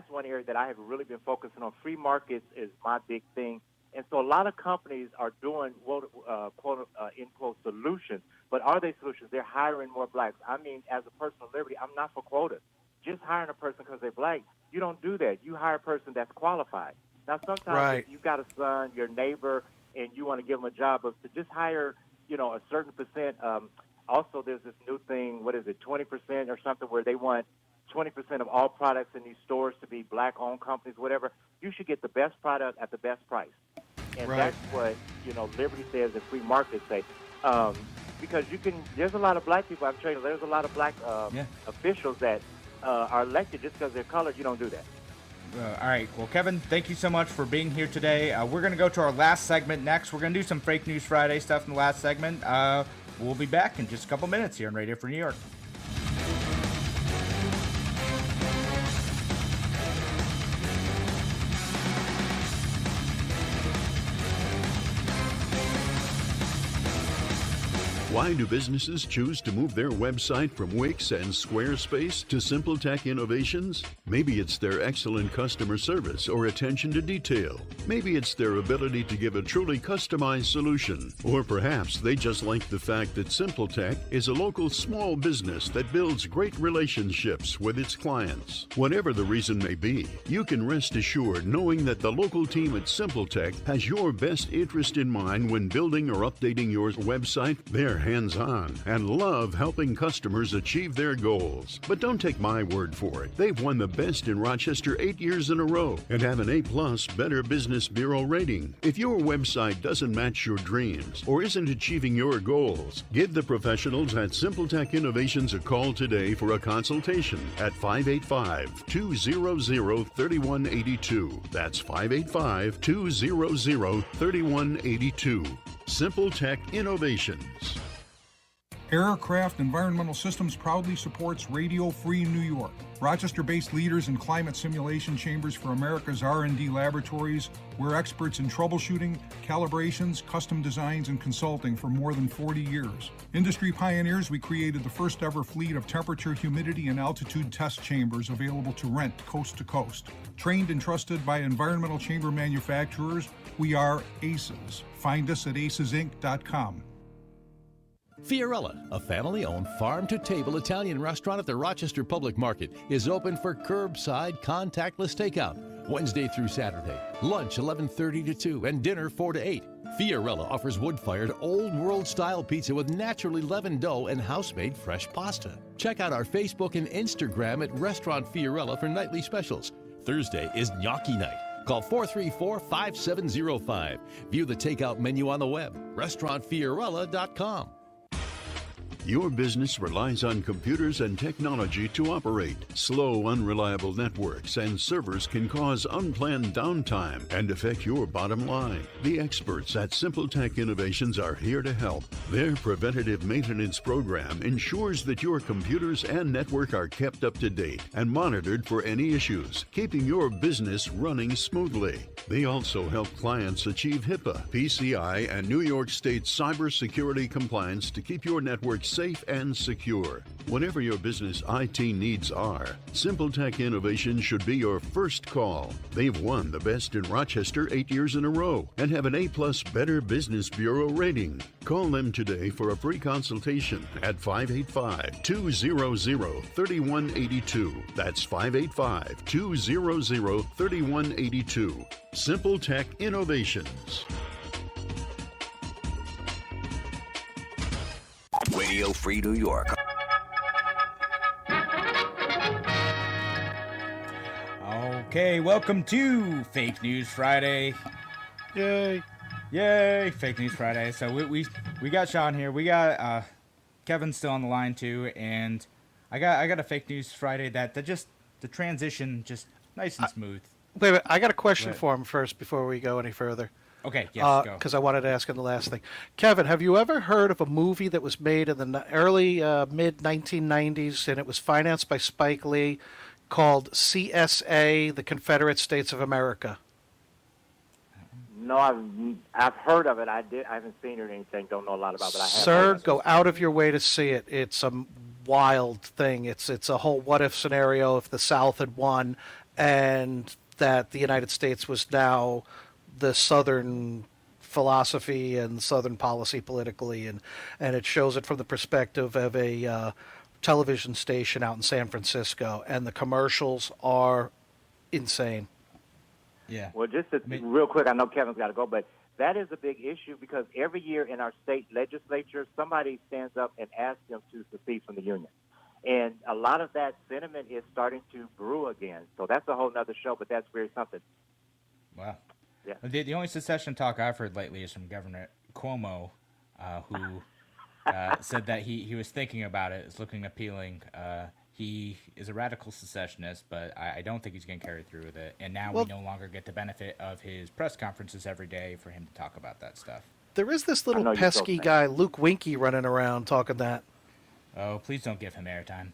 one area that I have really been focusing on. Free markets is my big thing. And so a lot of companies are doing, in quote, solutions. But are they solutions? They're hiring more blacks. I mean, as a personal liberty, I'm not for quotas. Just hiring a person because they're black, you don't do that. You hire a person that's qualified. Now, sometimes if you've got a son, your neighbor, and you want to give them a job, but to just hire, a certain percent. Also, there's this new thing, 20% or something, where they want 20% of all products in these stores to be black-owned companies, whatever. You should get the best product at the best price. And that's what, liberty says and free markets say. Because there's a lot of black people, I'm telling you, there's a lot of black officials that are elected just because they're colored. You don't do that. All right. Well, Kevin, thank you so much for being here today. We're going to go to our last segment next. We're going to do some Fake News Friday stuff in the last segment. We'll be back in just a couple minutes here on Radio Free New York. Why do businesses choose to move their website from Wix and Squarespace to SimpleTech Innovations? Maybe it's their excellent customer service or attention to detail. Maybe it's their ability to give a truly customized solution. Or perhaps they just like the fact that SimpleTech is a local small business that builds great relationships with its clients. Whatever the reason may be, you can rest assured knowing that the local team at SimpleTech has your best interest in mind when building or updating your website. They're hands-on and love helping customers achieve their goals. But don't take my word for it. They've won the best in Rochester 8 years in a row and have an A+ Better Business Bureau rating. If your website doesn't match your dreams or isn't achieving your goals, give the professionals at SimpleTech Innovations a call today for a consultation at 585-200-3182. That's 585-200-3182. SimpleTech Innovations. Aircraft Environmental Systems proudly supports Radio Free New York. Rochester-based leaders in climate simulation chambers for America's R&D laboratories. We're experts in troubleshooting, calibrations, custom designs, and consulting for more than 40 years. Industry pioneers, we created the first ever fleet of temperature, humidity, and altitude test chambers available to rent coast to coast. Trained and trusted by environmental chamber manufacturers, we are ACES. Find us at acesinc.com. Fiorella, a family-owned farm-to-table Italian restaurant at the Rochester Public Market, is open for curbside contactless takeout Wednesday through Saturday. Lunch 11:30 to 2 and dinner 4 to 8. Fiorella offers wood-fired, old-world-style pizza with naturally leavened dough and house-made fresh pasta. Check out our Facebook and Instagram at Restaurant Fiorella for nightly specials. Thursday is gnocchi night. Call 434-5705. View the takeout menu on the web, restaurantfiorella.com. Your business relies on computers and technology to operate. Slow, unreliable networks and servers can cause unplanned downtime and affect your bottom line. The experts at SimpleTech Innovations are here to help. Their preventative maintenance program ensures that your computers and network are kept up to date and monitored for any issues, keeping your business running smoothly. They also help clients achieve HIPAA, PCI, and New York State cybersecurity compliance to keep your network safe and secure. Whatever your business IT needs are, SimpleTech Innovations should be your first call. They've won the best in Rochester 8 years in a row and have an A+ Better Business Bureau rating. Call them today for a free consultation at 585-200-3182. That's 585-200-3182. SimpleTech Innovations. Radio Free New York. Okay, welcome to Fake News Friday. Yay. Yay, Fake News Friday. So we got Sean here. We got Kevin still on the line too, and I got a Fake News Friday that just the transition just nice and smooth. Wait a minute, I got a question for him first before we go any further. Okay, yes, go. Because I wanted to ask him the last thing. Kevin, have you ever heard of a movie that was made in the early, mid-1990s, and it was financed by Spike Lee, called CSA, The Confederate States of America? No, I've heard of it. I haven't seen it or anything. Don't know a lot about it. But I have. Sir, go out of your way to see it. It's a wild thing. It's a whole what-if scenario if the South had won and that the United States was now the Southern philosophy and Southern policy politically, and it shows it from the perspective of a television station out in San Francisco, and the commercials are insane. Yeah. Well, just real quick, I know Kevin's got to go, but that is a big issue because every year in our state legislature, somebody stands up and asks them to secede from the union. And a lot of that sentiment is starting to brew again. So that's a whole other show, but that's very something. Wow. Yeah. The only secession talk I've heard lately is from Governor Cuomo, who said that he was thinking about it. It's looking appealing. He is a radical secessionist, but I don't think he's going to carry through with it. And now we no longer get the benefit of his press conferences every day for him to talk about that stuff. There is this little pesky guy, Luke Winkie, running around talking that. Oh, please don't give him airtime.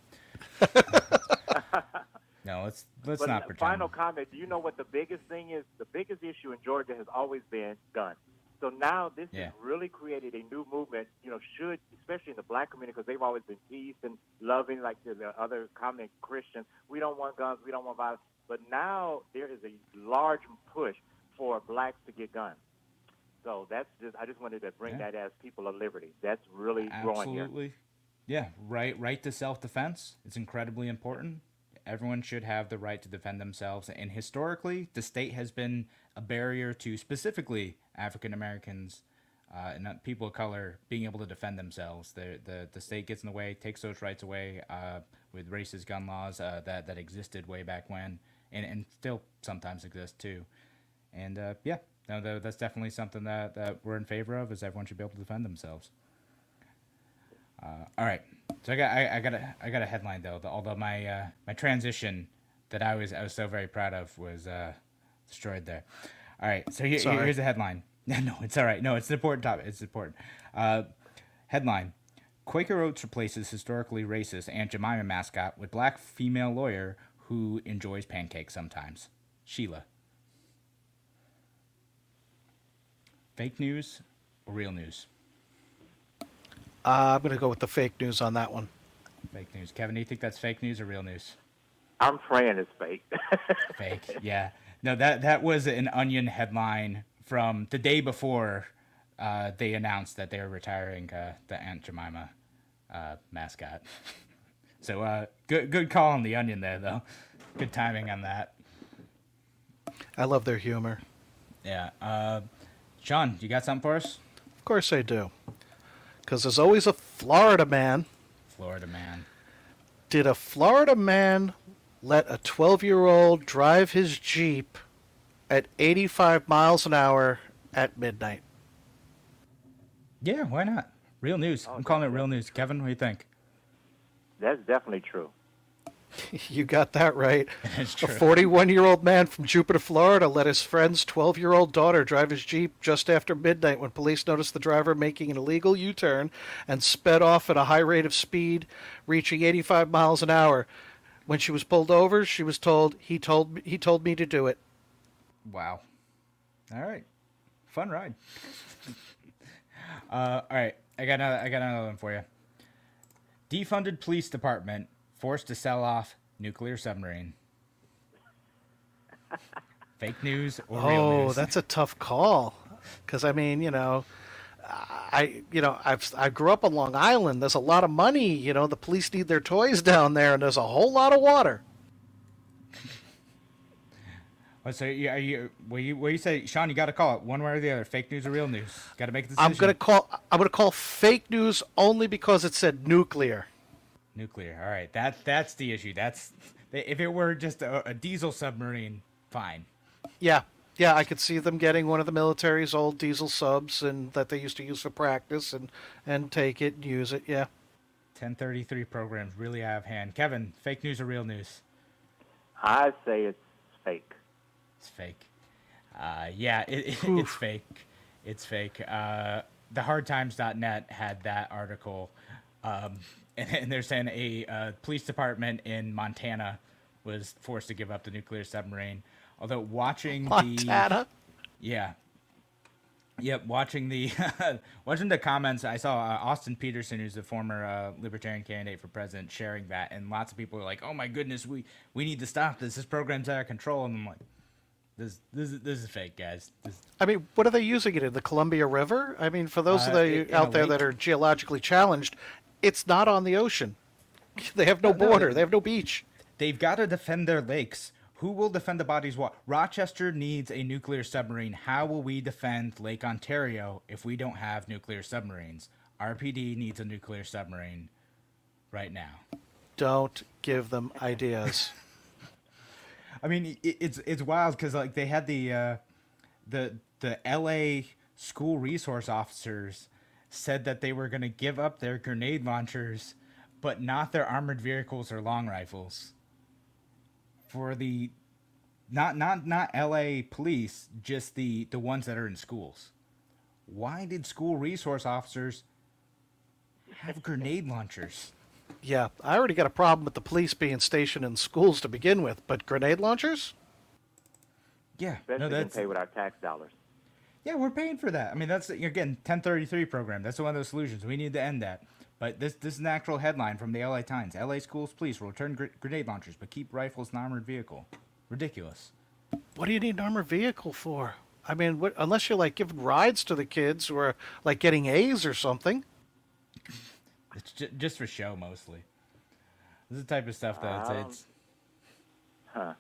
No, let's not pretend. Final comment. Do you know what the biggest thing is? The biggest issue in Georgia has always been guns. So now this has really created a new movement, especially in the black community, because they've always been peace and loving, like the other common Christians. We don't want guns. We don't want violence. But now there is a large push for blacks to get guns. So I just wanted to bring that as people of liberty. That's really growing here. Absolutely. Yeah, right to self-defense. It's incredibly important. Everyone should have the right to defend themselves. And historically, the state has been a barrier to specifically African Americans and people of color being able to defend themselves. The state gets in the way, takes those rights away with racist gun laws that existed way back when and still sometimes exist too. And that's definitely something that we're in favor of, is everyone should be able to defend themselves. All right, so I got a headline though. Although my transition that I was so very proud of was destroyed there. All right, so here's the headline. No, it's all right. No, it's an important topic. It's important. Headline: Quaker Oats replaces historically racist Aunt Jemima mascot with black female lawyer who enjoys pancakes sometimes. Sheila. Fake news or real news? I'm going to go with the fake news on that one. Fake news. Kevin, do you think that's fake news or real news? I'm praying it's fake. Fake, yeah. No, that was an Onion headline from the day before they announced that they were retiring the Aunt Jemima mascot. So good call on the Onion there, though. Good timing on that. I love their humor. Yeah. Sean, you got something for us? Of course I do. Because there's always a Florida man. Florida man. Did a Florida man let a 12-year-old drive his Jeep at 85 miles an hour at midnight? Yeah, why not? Real news. I'm calling it real news. Kevin, what do you think? That's definitely true. You got that right. That's true. A 41-year-old man from Jupiter, Florida, let his friend's 12-year-old daughter drive his Jeep just after midnight when police noticed the driver making an illegal U-turn and sped off at a high rate of speed, reaching 85 miles an hour. When she was pulled over, she was told, he told me to do it. Wow. All right. Fun ride. All right. I got another one for you. Defunded police department forced to sell off nuclear submarine. Fake news or real news? Oh, that's a tough call. Because I grew up on Long Island. There's a lot of money. The police need their toys down there, and there's a whole lot of water. So what you say, Sean? You got to call it one way or the other. Fake news or real news? Got to make a decision. I'm gonna call fake news only because it said nuclear. Nuclear. All right. That's the issue. If it were just a diesel submarine, fine. Yeah, I could see them getting one of the military's old diesel subs and that they used to use for practice and take it and use it. Yeah. 1033 programs really out of hand. Kevin, fake news or real news? I say it's fake. It's fake. It's fake. It's fake. TheHardTimes.net had that article, and they're saying a police department in Montana was forced to give up the nuclear submarine. Although watching Montana? Watching the comments, I saw Austin Peterson, who's a former libertarian candidate for president, sharing that, and lots of people were like, "Oh my goodness, we need to stop this. This program's out of control." And I'm like, This is fake, guys. I mean, what are they using it in? The Columbia River? I mean, for those of you out there that are geologically challenged, it's not on the ocean. They have no border. They have no beach. They've got to defend their lakes. Who will defend the bodies? What? Rochester needs a nuclear submarine. How will we defend Lake Ontario if we don't have nuclear submarines? RPD needs a nuclear submarine right now. Don't give them ideas. I mean, it's wild because like they had the LA school resource officers said that they were going to give up their grenade launchers, but not their armored vehicles or long rifles. For the not LA police, just the ones that are in schools. Why did school resource officers have grenade launchers? Yeah, I already got a problem with the police being stationed in schools to begin with, but grenade launchers? Yeah, especially no, that's pay with our tax dollars. Yeah, we're paying for that. I mean, that's again 1033 program. That's one of those solutions. We need to end that. But this is an actual headline from the LA Times. LA schools police will return grenade launchers, but keep rifles and armored vehicle. Ridiculous. What do you need an armored vehicle for? I mean, unless you're like giving rides to the kids or like getting A's or something. It's just for show mostly. This is the type of stuff that it's. Huh.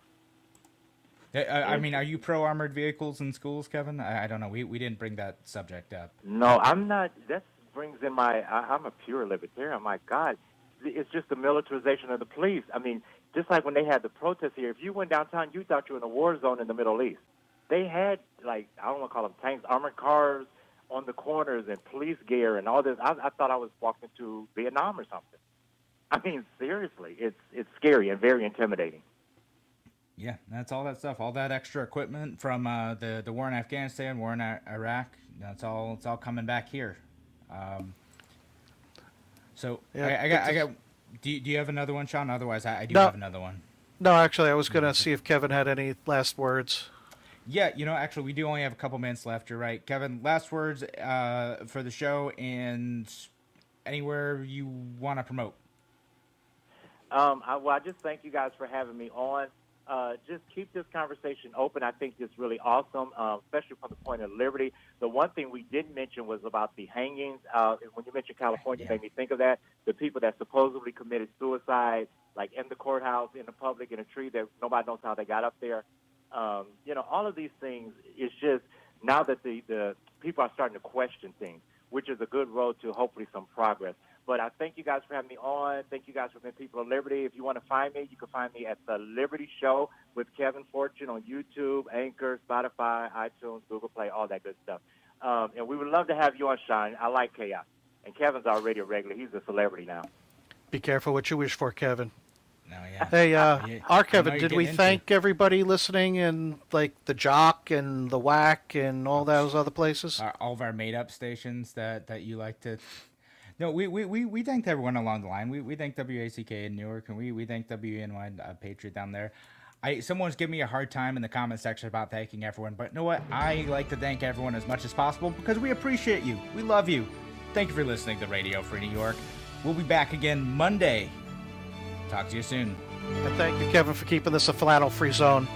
I mean, are you pro armored vehicles in schools, Kevin? I don't know. We didn't bring that subject up. No, I'm not. That brings in I'm a pure libertarian. My God, it's just the militarization of the police. I mean, just like when they had the protests here, if you went downtown, you thought you were in a war zone in the Middle East. They had, like, I don't want to call them tanks, armored cars on the corners and police gear and all this. I thought I was walking to Vietnam or something. I mean, seriously, it's scary and very intimidating. Yeah, that's all that stuff, all that extra equipment from the war in Afghanistan, war in Iraq. It's all coming back here. So yeah, I got. Do you have another one, Sean? Otherwise, I do have another one. No, actually, I was going to see if Kevin had any last words. Yeah, actually, we do only have a couple minutes left. You're right, Kevin. Last words for the show and anywhere you want to promote. I just thank you guys for having me on. Just keep this conversation open. I think it's really awesome, especially from the point of liberty. The one thing we didn't mention was about the hangings. When you mentioned California, it made me think of that. The people that supposedly committed suicide, like in the courthouse, in the public, in a tree that nobody knows how they got up there. All of these things, it's just now that the people are starting to question things, which is a good road to hopefully some progress. But I thank you guys for having me on. Thank you guys for being People of Liberty. If you want to find me, you can find me at The Liberty Show with Kevin Fortune on YouTube, Anchor, Spotify, iTunes, Google Play, all that good stuff. And we would love to have you on, Sean. I like chaos. And Kevin's already a regular. He's a celebrity now. Be careful what you wish for, Kevin. No, yeah. Hey, Kevin, did we thank everybody listening in, like, the Jock and the Whack and all those other places? All of our made-up stations that you like to... No, we thanked everyone along the line. We thanked WACK in Newark, and we thanked WNY Patriot down there. Someone's giving me a hard time in the comment section about thanking everyone, but you know what? I like to thank everyone as much as possible because we appreciate you. We love you. Thank you for listening to Radio Free New York. We'll be back again Monday. Talk to you soon. And thank you, Kevin, for keeping this a flannel-free zone.